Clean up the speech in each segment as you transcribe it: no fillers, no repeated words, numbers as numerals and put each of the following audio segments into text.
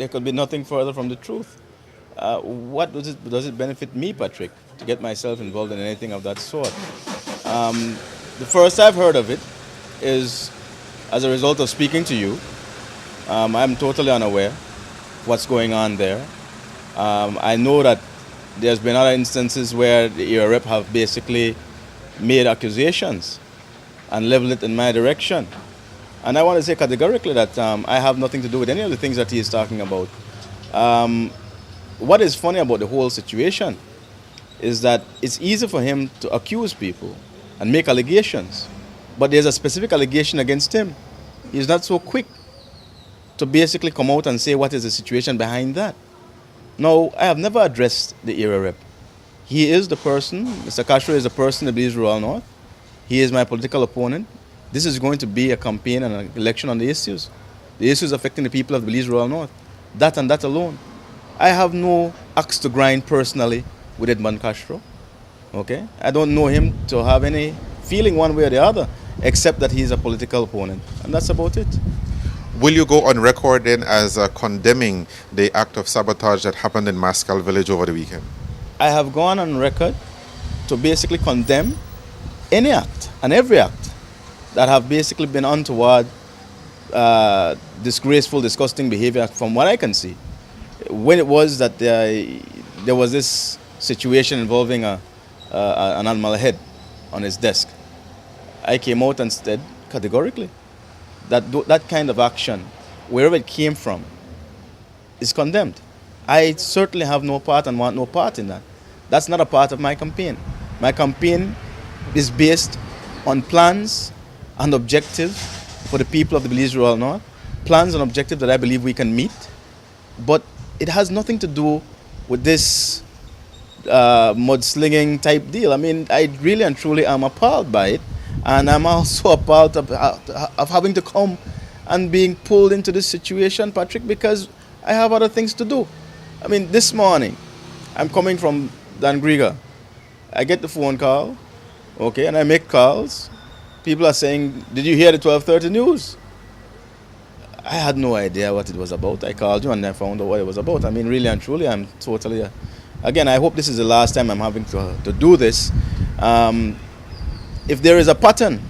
there could be nothing further from the truth. What does it benefit me, Patrick, to get myself involved in anything of that sort? The first I've heard of it is as a result of speaking to you. I'm totally unaware what's going on there. I know that there's been other instances where the area rep have basically made accusations and leveled it in my direction. And I want to say categorically that I have nothing to do with any of the things that he is talking about. What is funny about the whole situation is that it's easy for him to accuse people and make allegations, but there's a specific allegation against him. He's not so quick to basically come out and say what is the situation behind that. No, I have never addressed the area rep. He is the person, Mr. Castro is the person in the Belize Rural North. He is my political opponent. This is going to be a campaign and an election on the issues affecting the people of the Belize Rural North. That and that alone. I have no axe to grind personally with Edmund Castro. Okay? I don't know him to have any feeling one way or the other, except that he's a political opponent. And that's about it. Will you go on record then as condemning the act of sabotage that happened in Maskall village over the weekend? I have gone on record to basically condemn any act and every act that have basically been untoward, disgraceful, disgusting behavior from what I can see. When it was that there was this situation involving an animal head on his desk, I came out and said categorically that that kind of action, wherever it came from, is condemned. I certainly have no part and want no part in that. That's not a part of my campaign. My campaign is based on plans and objectives for the people of the Belize Rural North, plans and objectives that I believe we can meet, but it has nothing to do with this mudslinging type deal. I mean, I really and truly am appalled by it, and I'm also appalled of having to come and being pulled into this situation, Patrick, because I have other things to do. I mean, this morning, I'm coming from Dangriga. I get the phone call, okay, and I make calls. People are saying, did you hear the 12:30 news? I had no idea what it was about. I called you and I found out what it was about. I mean, really and truly, I'm totally... Again, I hope this is the last time I'm having to do this. If there is a pattern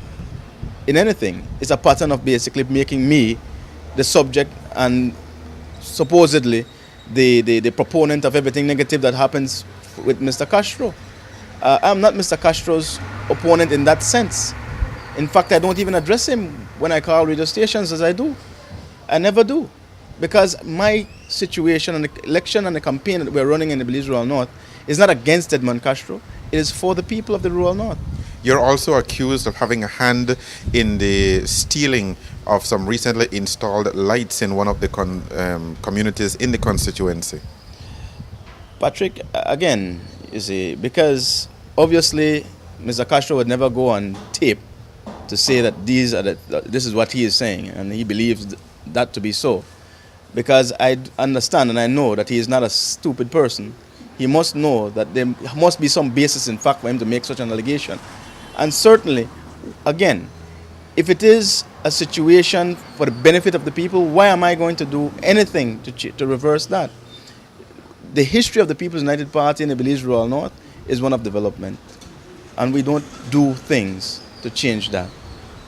in anything, it's a pattern of basically making me the subject and supposedly the proponent of everything negative that happens with Mr. Castro. I'm not Mr. Castro's opponent in that sense. In fact, I don't even address him when I call radio stations as I do. I never do. Because my situation and the election and the campaign that we're running in the Belize Rural North is not against Edmund Castro. It is for the people of the Rural North. You're also accused of having a hand in the stealing of some recently installed lights in one of the communities in the constituency. Patrick, again, you see, because obviously Mr. Castro would never go on tape to say that this is what he is saying, and he believes that to be so. Because I understand and I know that he is not a stupid person. He must know that there must be some basis in fact for him to make such an allegation. And certainly, again, if it is a situation for the benefit of the people, why am I going to do anything to reverse that? The history of the People's United Party in the Belize Rural North is one of development. And we don't do things to change that.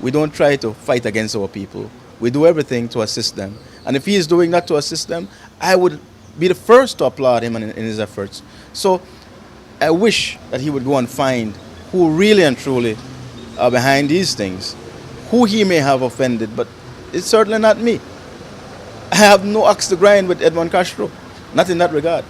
We don't try to fight against our people. We do everything to assist them. And if he is doing that to assist them, I would be the first to applaud him in his efforts. So I wish that he would go and find who really and truly are behind these things, who he may have offended, but it's certainly not me. I have no axe to grind with Edmund Castro, not in that regard.